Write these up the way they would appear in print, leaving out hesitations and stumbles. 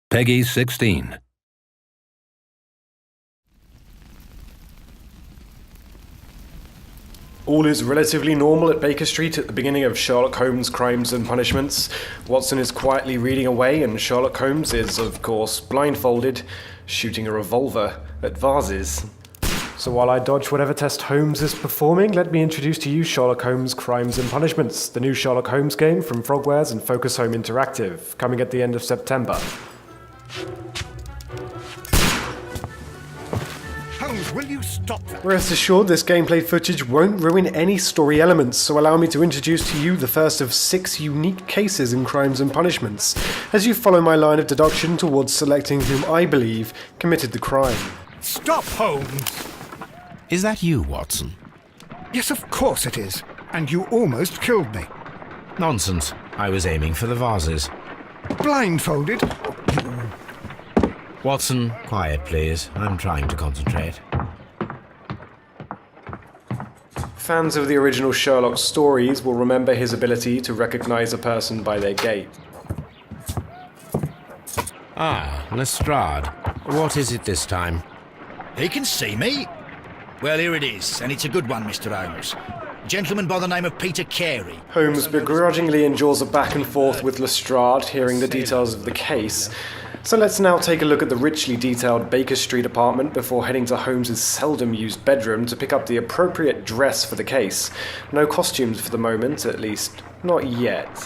Peggy 16. All is relatively normal at Baker Street at the beginning of Sherlock Holmes' Crimes and Punishments. Watson is quietly reading away, and Sherlock Holmes is, of course, blindfolded, shooting a revolver at vases. So while I dodge whatever test Holmes is performing, let me introduce to you Sherlock Holmes' Crimes and Punishments, the new Sherlock Holmes game from Frogwares and Focus Home Interactive, coming at the end of September. Holmes, will you stop that? Rest assured, this gameplay footage won't ruin any story elements, so allow me to introduce to you the first of 6 unique cases in Crimes and Punishments, as you follow my line of deduction towards selecting whom I believe committed the crime. Stop, Holmes! Is that you, Watson? Yes, of course it is. And you almost killed me. Nonsense. I was aiming for the vases. Blindfolded? Watson, quiet, please. I'm trying to concentrate. Fans of the original Sherlock stories will remember his ability to recognize a person by their gait. Ah, Lestrade. What is it this time? He can see me. Well, here it is, and it's a good one, Mr. Holmes. A gentleman by the name of Peter Carey. Holmes begrudgingly endures a back and forth with Lestrade, hearing the details of the case. So let's now take a look at the richly detailed Baker Street apartment before heading to Holmes's seldom used bedroom to pick up the appropriate dress for the case. No costumes for the moment, at least not yet.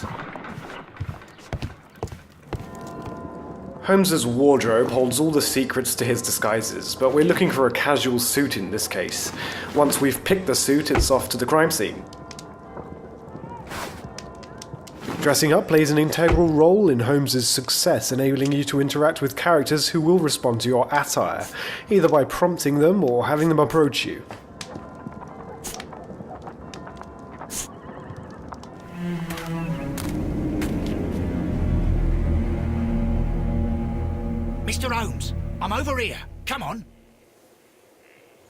Holmes's wardrobe holds all the secrets to his disguises, but we're looking for a casual suit in this case. Once we've picked the suit, it's off to the crime scene. Dressing up plays an integral role in Holmes's success, enabling you to interact with characters who will respond to your attire, either by prompting them or having them approach you. Mr. Holmes, I'm over here. Come on.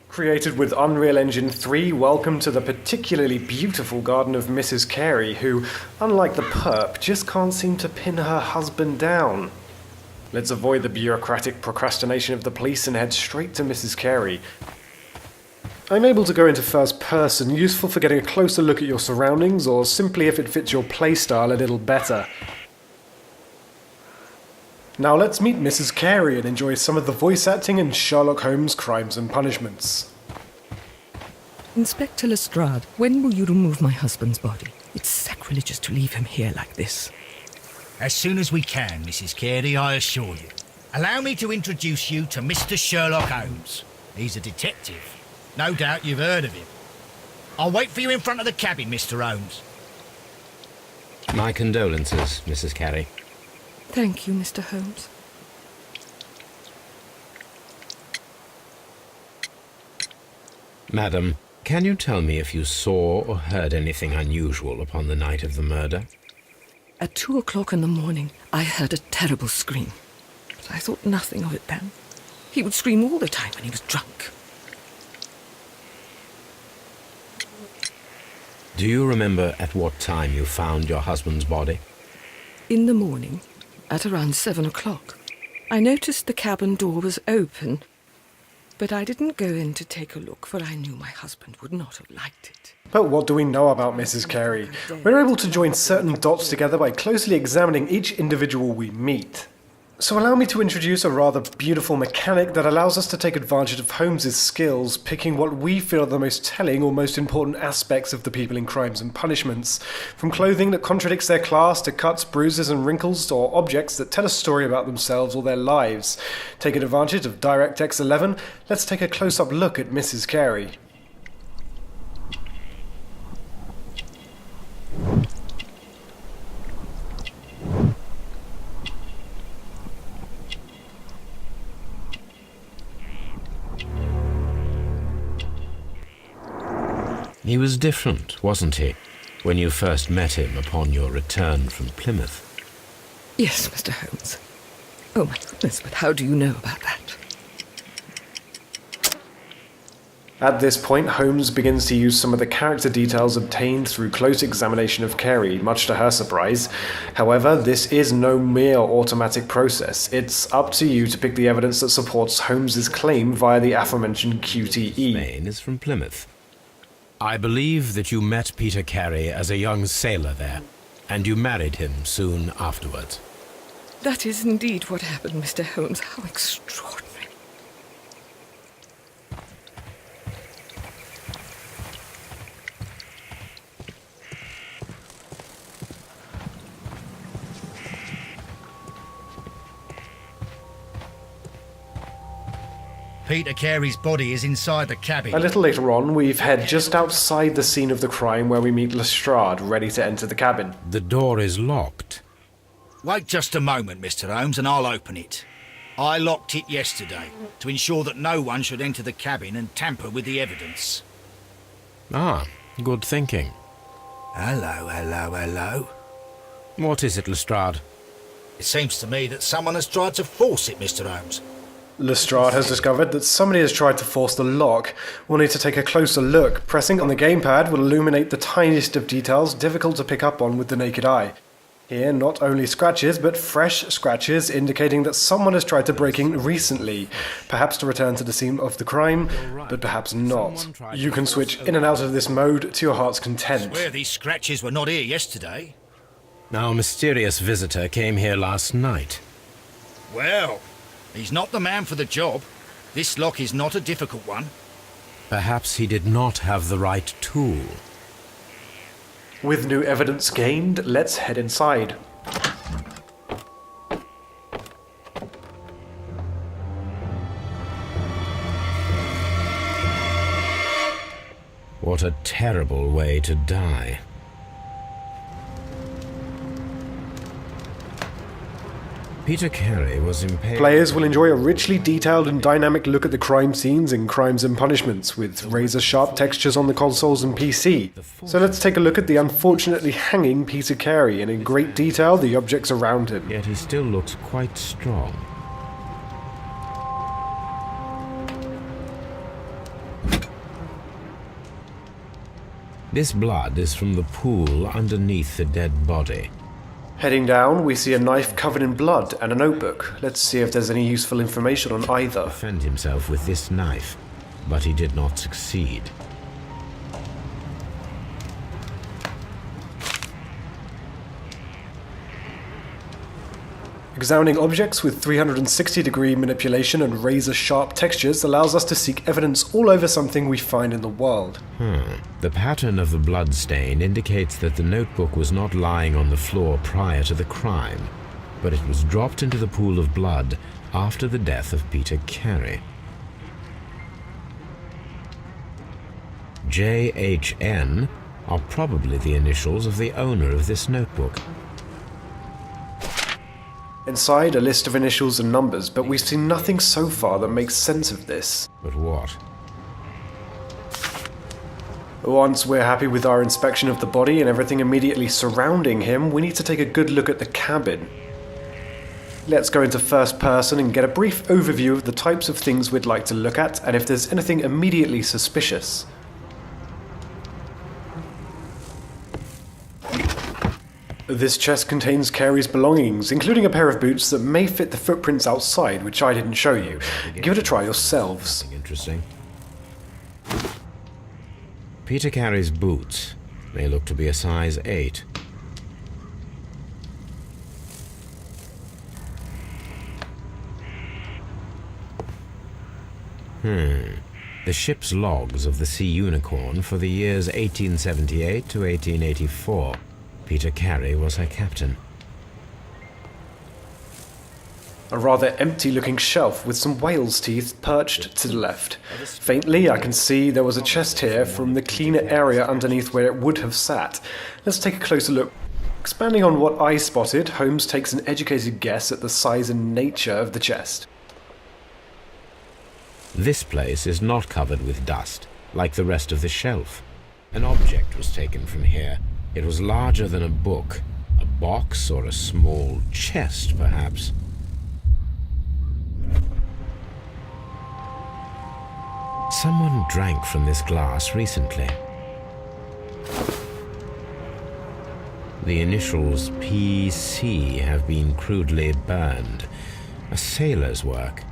Created with Unreal Engine 3, welcome to the particularly beautiful garden of Mrs. Carey, who, unlike the perp, just can't seem to pin her husband down. Let's avoid the bureaucratic procrastination of the police and head straight to Mrs. Carey. I'm able to go into first person, useful for getting a closer look at your surroundings, or simply if it fits your playstyle a little better. Now let's meet Mrs. Carey and enjoy some of the voice acting in Sherlock Holmes' Crimes and Punishments. Inspector Lestrade, when will you remove my husband's body? It's sacrilegious to leave him here like this. As soon as we can, Mrs. Carey, I assure you. Allow me to introduce you to Mr. Sherlock Holmes. He's a detective. No doubt you've heard of him. I'll wait for you in front of the cabin, Mr. Holmes. My condolences, Mrs. Carey. Thank you, Mr. Holmes. Madam, can you tell me if you saw or heard anything unusual upon the night of the murder? At 2 o'clock in the morning, I heard a terrible scream. But I thought nothing of it then. He would scream all the time when he was drunk. Do you remember at what time you found your husband's body? In the morning, at around 7 o'clock, I noticed the cabin door was open, but I didn't go in to take a look, for I knew my husband would not have liked it. But what do we know about Mrs. Carey? We're able to join certain dots together by closely examining each individual we meet. So allow me to introduce a rather beautiful mechanic that allows us to take advantage of Holmes's skills, picking what we feel are the most telling or most important aspects of the people in Crimes and Punishments, from clothing that contradicts their class to cuts, bruises and wrinkles, or objects that tell a story about themselves or their lives. Taking advantage of DirectX 11, let's take a close-up look at Mrs. Carey. He was different, wasn't he, when you first met him upon your return from Plymouth? Yes, Mr. Holmes. Oh, my goodness, but how do you know about that? At this point, Holmes begins to use some of the character details obtained through close examination of Carey, much to her surprise. However, this is no mere automatic process. It's up to you to pick the evidence that supports Holmes's claim via the aforementioned QTE. Maine is from Plymouth. I believe that you met Peter Carey as a young sailor there, and you married him soon afterwards. That is indeed what happened, Mr. Holmes. How extraordinary. Peter Carey's body is inside the cabin. A little later on, we've head just outside the scene of the crime where we meet Lestrade, ready to enter the cabin. The door is locked. Wait just a moment, Mr. Holmes, and I'll open it. I locked it yesterday to ensure that no one should enter the cabin and tamper with the evidence. Ah, good thinking. Hello, hello, hello. What is it, Lestrade? It seems to me that someone has tried to force it, Mr. Holmes. Lestrade has discovered that somebody has tried to force the lock. We'll need to take a closer look. Pressing on the gamepad will illuminate the tiniest of details difficult to pick up on with the naked eye. Here, not only scratches, but fresh scratches indicating that someone has tried to break in recently, perhaps to return to the scene of the crime, but perhaps not. You can switch in and out of this mode to your heart's content. I swear these scratches were not here yesterday. Our mysterious visitor came here last night. Well, he's not the man for the job. This lock is not a difficult one. Perhaps he did not have the right tool. With new evidence gained, let's head inside. What a terrible way to die. Peter Carey was impaled. Players will enjoy a richly detailed and dynamic look at the crime scenes in Crimes and Punishments, with razor-sharp textures on the consoles and PC. So let's take a look at the unfortunately hanging Peter Carey, and in great detail the objects around him. Yet he still looks quite strong. This blood is from the pool underneath the dead body. Heading down, we see a knife covered in blood and a notebook. Let's see if there's any useful information on either. Defend himself with this knife, but he did not succeed. Examining objects with 360-degree manipulation and razor-sharp textures allows us to seek evidence all over something we find in the world. The pattern of the blood stain indicates that the notebook was not lying on the floor prior to the crime, but it was dropped into the pool of blood after the death of Peter Carey. JHN are probably the initials of the owner of this notebook. Inside, a list of initials and numbers, but we've seen nothing so far that makes sense of this. But what? Once we're happy with our inspection of the body and everything immediately surrounding him, we need to take a good look at the cabin. Let's go into first person and get a brief overview of the types of things we'd like to look at and if there's anything immediately suspicious. This chest contains Carey's belongings, including a pair of boots that may fit the footprints outside, which I didn't show you. Give it a try yourselves. Interesting. Peter Carey's boots may look to be a size 8. The ship's logs of the Sea Unicorn for the years 1878 to 1884. Peter Carey was her captain. A rather empty-looking shelf with some whale's teeth perched to the left. Faintly, I can see there was a chest here from the cleaner area underneath where it would have sat. Let's take a closer look. Expanding on what I spotted, Holmes takes an educated guess at the size and nature of the chest. This place is not covered with dust, like the rest of the shelf. An object was taken from here. It was larger than a book, a box or a small chest, perhaps. Someone drank from this glass recently. The initials PC have been crudely burned. A sailor's work.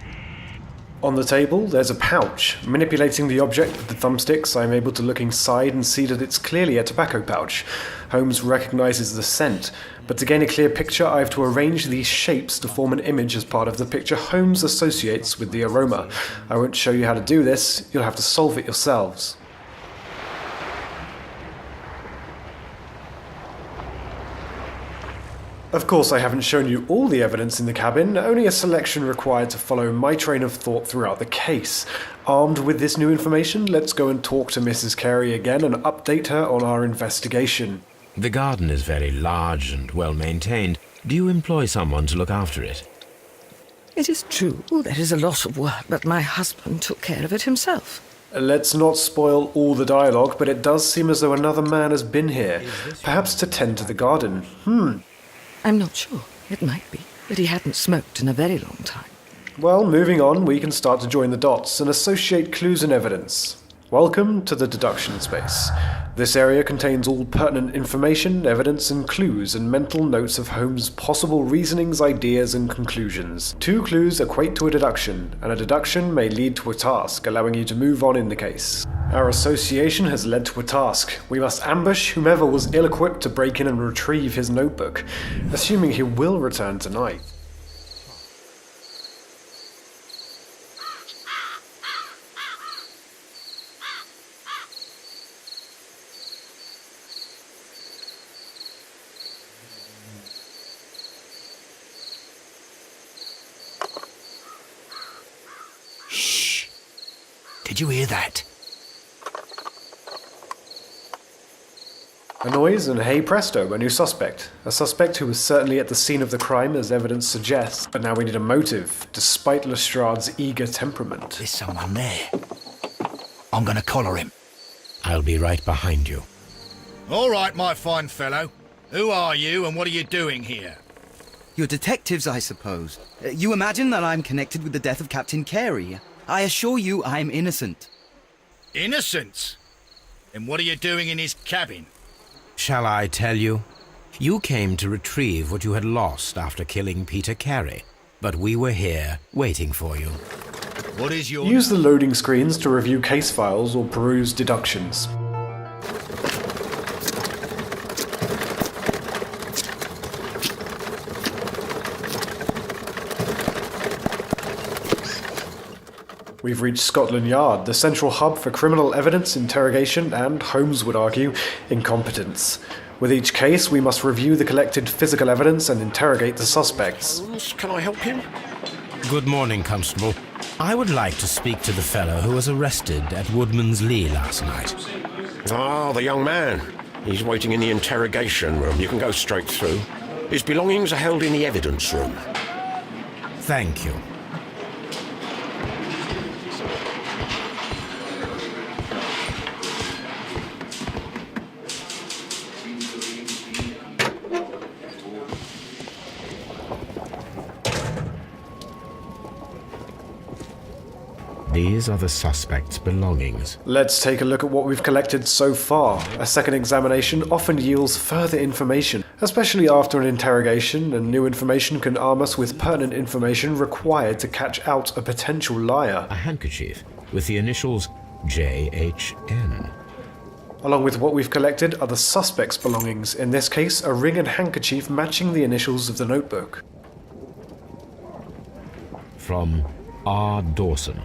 On the table, there's a pouch. Manipulating the object with the thumbsticks, I'm able to look inside and see that it's clearly a tobacco pouch. Holmes recognizes the scent, but to gain a clear picture, I have to arrange these shapes to form an image as part of the picture Holmes associates with the aroma. I won't show you how to do this, you'll have to solve it yourselves. Of course, I haven't shown you all the evidence in the cabin, only a selection required to follow my train of thought throughout the case. Armed with this new information, let's go and talk to Mrs. Carey again and update her on our investigation. The garden is very large and well maintained. Do you employ someone to look after it? It is true, there is a lot of work, but my husband took care of it himself. Let's not spoil all the dialogue, but it does seem as though another man has been here, perhaps to tend to the garden. I'm not sure. It might be, but he hadn't smoked in a very long time. Well, moving on, we can start to join the dots and associate clues and evidence. Welcome to the deduction space. This area contains all pertinent information, evidence and clues, and mental notes of Holmes' possible reasonings, ideas and conclusions. 2 clues equate to a deduction, and a deduction may lead to a task, allowing you to move on in the case. Our association has led to a task. We must ambush whomever was ill-equipped to break in and retrieve his notebook, assuming he will return tonight. Did you hear that? A noise, and hey presto, a new suspect. A suspect who was certainly at the scene of the crime, as evidence suggests, but now we need a motive, despite Lestrade's eager temperament. There's someone there. I'm gonna collar him. I'll be right behind you. All right, my fine fellow. Who are you and what are you doing here? You're detectives, I suppose. You imagine that I'm connected with the death of Captain Carey. I assure you I'm innocent. Innocent? And what are you doing in his cabin? Shall I tell you? You came to retrieve what you had lost after killing Peter Carey, but we were here waiting for you. What is your... Use the loading screens to review case files or peruse deductions. We've reached Scotland Yard, the central hub for criminal evidence, interrogation, and, Holmes would argue, incompetence. With each case, we must review the collected physical evidence and interrogate the suspects. Holmes, can I help him? Good morning, Constable. I would like to speak to the fellow who was arrested at Woodman's Lee last night. Ah, the young man. He's waiting in the interrogation room. You can go straight through. His belongings are held in the evidence room. Thank you. These are the suspect's belongings. Let's take a look at what we've collected so far. A second examination often yields further information, especially after an interrogation, and new information can arm us with pertinent information required to catch out a potential liar. A handkerchief with the initials JHN. Along with what we've collected are the suspect's belongings, in this case a ring and handkerchief matching the initials of the notebook. From R. Dawson.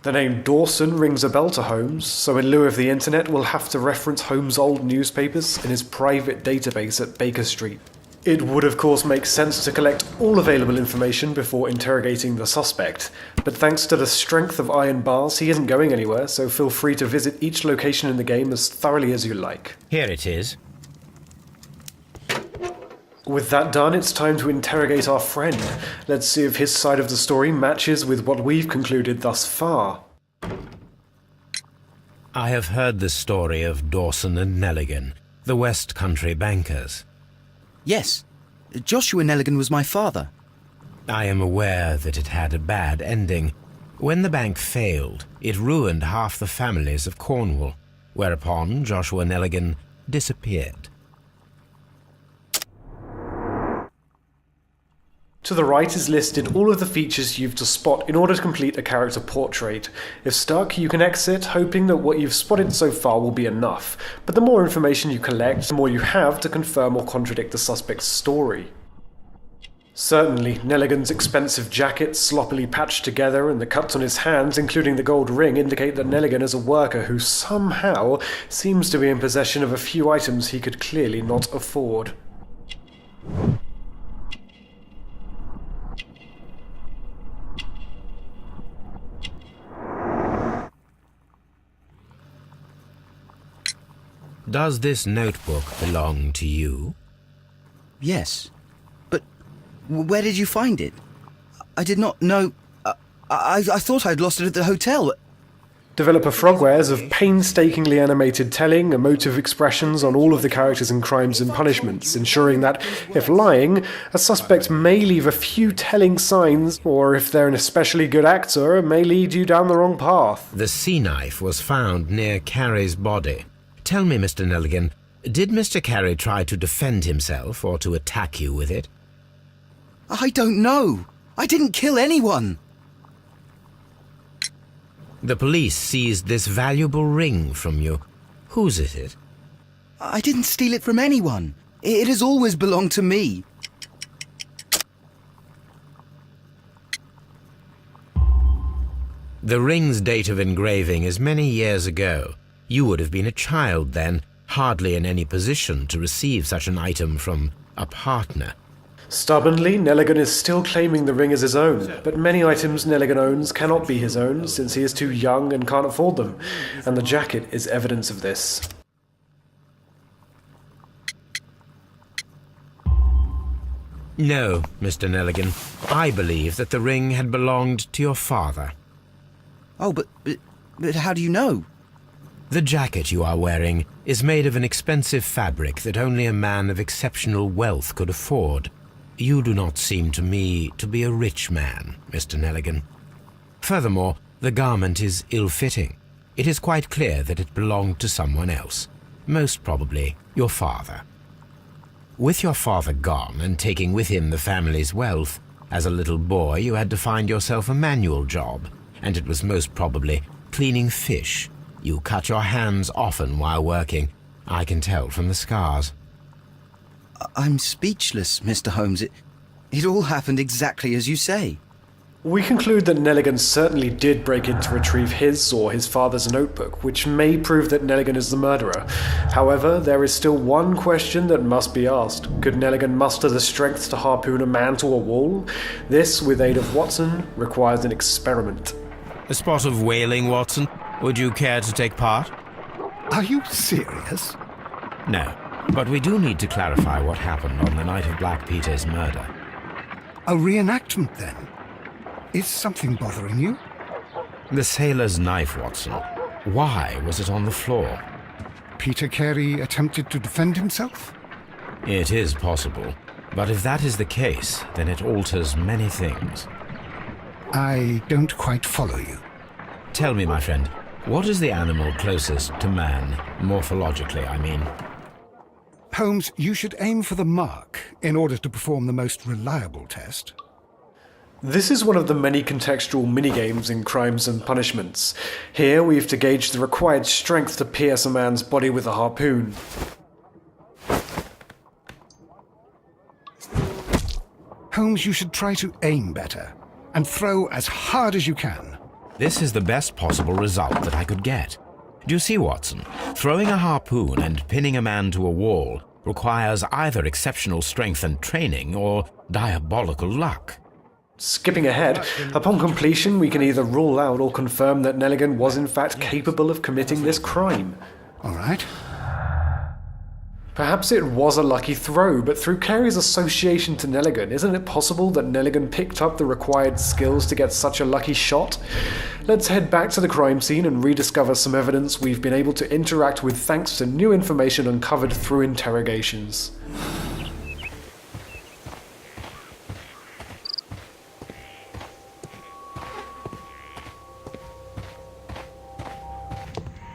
The name Dawson rings a bell to Holmes, so in lieu of the internet we'll have to reference Holmes' old newspapers in his private database at Baker Street. It would of course make sense to collect all available information before interrogating the suspect, but thanks to the strength of iron bars he isn't going anywhere, so feel free to visit each location in the game as thoroughly as you like. Here it is. With that done, it's time to interrogate our friend. Let's see if his side of the story matches with what we've concluded thus far. I have heard the story of Dawson and Nelligan, the West Country bankers. Yes, Joshua Nelligan was my father. I am aware that it had a bad ending. When the bank failed, it ruined half the families of Cornwall, whereupon Joshua Nelligan disappeared. To the right is listed all of the features you've to spot in order to complete a character portrait. If stuck, you can exit, hoping that what you've spotted so far will be enough, but the more information you collect, the more you have to confirm or contradict the suspect's story. Certainly, Nelligan's expensive jacket, sloppily patched together, and the cuts on his hands, including the gold ring, indicate that Nelligan is a worker who somehow seems to be in possession of a few items he could clearly not afford. Does this notebook belong to you? Yes. But where did you find it? I did not know... I thought I'd lost it at the hotel. Developer Frogwares have painstakingly animated telling, emotive expressions on all of the characters in Crimes and Punishments, ensuring that, if lying, a suspect may leave a few telling signs, or if they're an especially good actor, may lead you down the wrong path. The sea knife was found near Carey's body. Tell me, Mr. Nelligan, did Mr. Carey try to defend himself or to attack you with it? I don't know. I didn't kill anyone. The police seized this valuable ring from you. Whose is it? I didn't steal it from anyone. It has always belonged to me. The ring's date of engraving is many years ago. You would have been a child then, hardly in any position to receive such an item from a partner. Stubbornly, Nelligan is still claiming the ring as his own, but many items Nelligan owns cannot be his own since he is too young and can't afford them, and the jacket is evidence of this. No, Mr. Nelligan. I believe that the ring had belonged to your father. Oh, but how do you know? The jacket you are wearing is made of an expensive fabric that only a man of exceptional wealth could afford. You do not seem to me to be a rich man, Mr. Nelligan. Furthermore, the garment is ill-fitting. It is quite clear that it belonged to someone else, most probably your father. With your father gone and taking with him the family's wealth, as a little boy you had to find yourself a manual job, and it was most probably cleaning fish. You cut your hands often while working. I can tell from the scars. I'm speechless, Mr. Holmes. It all happened exactly as you say. We conclude that Nelligan certainly did break in to retrieve his or his father's notebook, which may prove that Nelligan is the murderer. However, there is still one question that must be asked. Could Nelligan muster the strength to harpoon a man to a wall? This, with aid of Watson, requires an experiment. A spot of whaling, Watson? Would you care to take part? Are you serious? No, but we do need to clarify what happened on the night of Black Peter's murder. A reenactment, then? Is something bothering you? The sailor's knife, Watson. Why was it on the floor? Peter Carey attempted to defend himself? It is possible, but if that is the case, then it alters many things. I don't quite follow you. Tell me, my friend, what is the animal closest to man, morphologically, I mean? Holmes, you should aim for the mark in order to perform the most reliable test. This is one of the many contextual minigames in Crimes and Punishments. Here we have to gauge the required strength to pierce a man's body with a harpoon. Holmes, you should try to aim better and throw as hard as you can. This is the best possible result that I could get. Do you see, Watson? Throwing a harpoon and pinning a man to a wall requires either exceptional strength and training or diabolical luck. Skipping ahead, upon completion we can either rule out or confirm that Nelligan was in fact capable of committing this crime. All right. Perhaps it was a lucky throw, but through Carey's association to Nelligan, isn't it possible that Nelligan picked up the required skills to get such a lucky shot? Let's head back to the crime scene and rediscover some evidence we've been able to interact with thanks to new information uncovered through interrogations.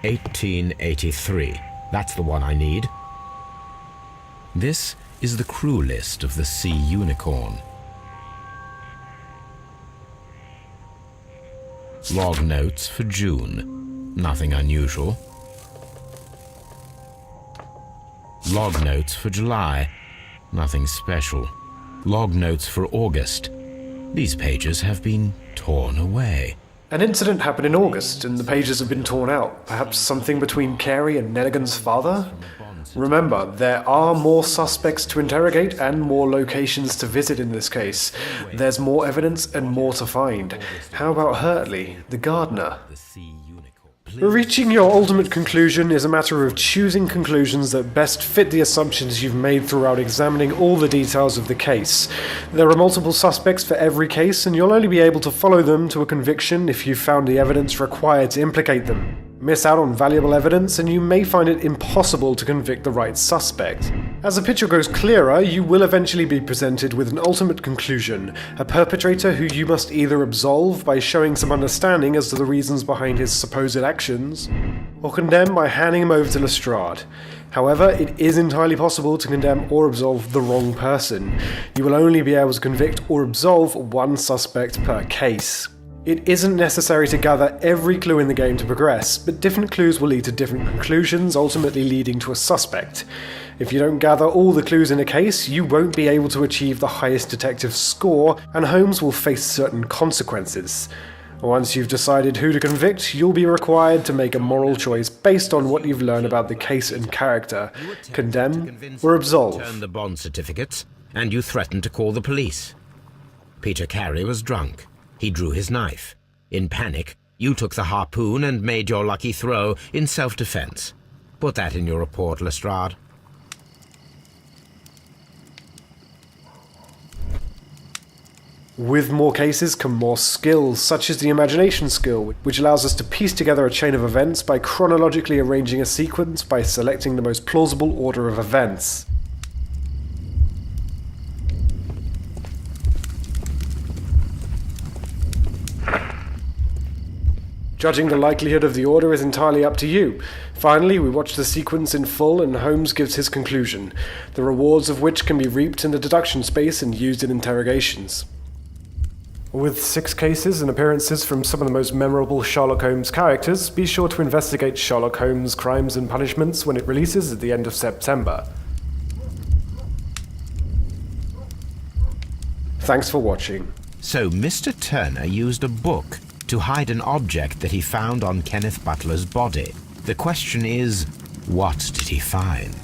1883. That's the one I need. This is the crew list of the Sea Unicorn. Log notes for June. Nothing unusual. Log notes for July. Nothing special. Log notes for August. These pages have been torn away. An incident happened in August, and the pages have been torn out. Perhaps something between Carey and Nelligan's father? Remember, there are more suspects to interrogate and more locations to visit in this case. There's more evidence and more to find. How about Hurtley, the gardener? Reaching your ultimate conclusion is a matter of choosing conclusions that best fit the assumptions you've made throughout examining all the details of the case. There are multiple suspects for every case, and you'll only be able to follow them to a conviction if you've found the evidence required to implicate them. Miss out on valuable evidence, and you may find it impossible to convict the right suspect. As the picture grows clearer, you will eventually be presented with an ultimate conclusion, a perpetrator who you must either absolve by showing some understanding as to the reasons behind his supposed actions, or condemn by handing him over to Lestrade. However, it is entirely possible to condemn or absolve the wrong person. You will only be able to convict or absolve one suspect per case. It isn't necessary to gather every clue in the game to progress, but different clues will lead to different conclusions, ultimately leading to a suspect. If you don't gather all the clues in a case, you won't be able to achieve the highest detective score, and Holmes will face certain consequences. Once you've decided who to convict, you'll be required to make a moral choice based on what you've learned about the case and character. Condemn or absolve. Turn the bond certificates, and you threatened to call the police. Peter Carey was drunk. He drew his knife. In panic, you took the harpoon and made your lucky throw in self-defense. Put that in your report, Lestrade. With more cases come more skills, such as the imagination skill, which allows us to piece together a chain of events by chronologically arranging a sequence by selecting the most plausible order of events. Judging the likelihood of the order is entirely up to you. Finally, we watch the sequence in full and Holmes gives his conclusion, the rewards of which can be reaped in the deduction space and used in interrogations. With 6 cases and appearances from some of the most memorable Sherlock Holmes characters, be sure to investigate Sherlock Holmes' Crimes and Punishments when it releases at the end of September. Thanks for watching. So Mr. Turner used a book to hide an object that he found on Kenneth Butler's body. The question is, what did he find?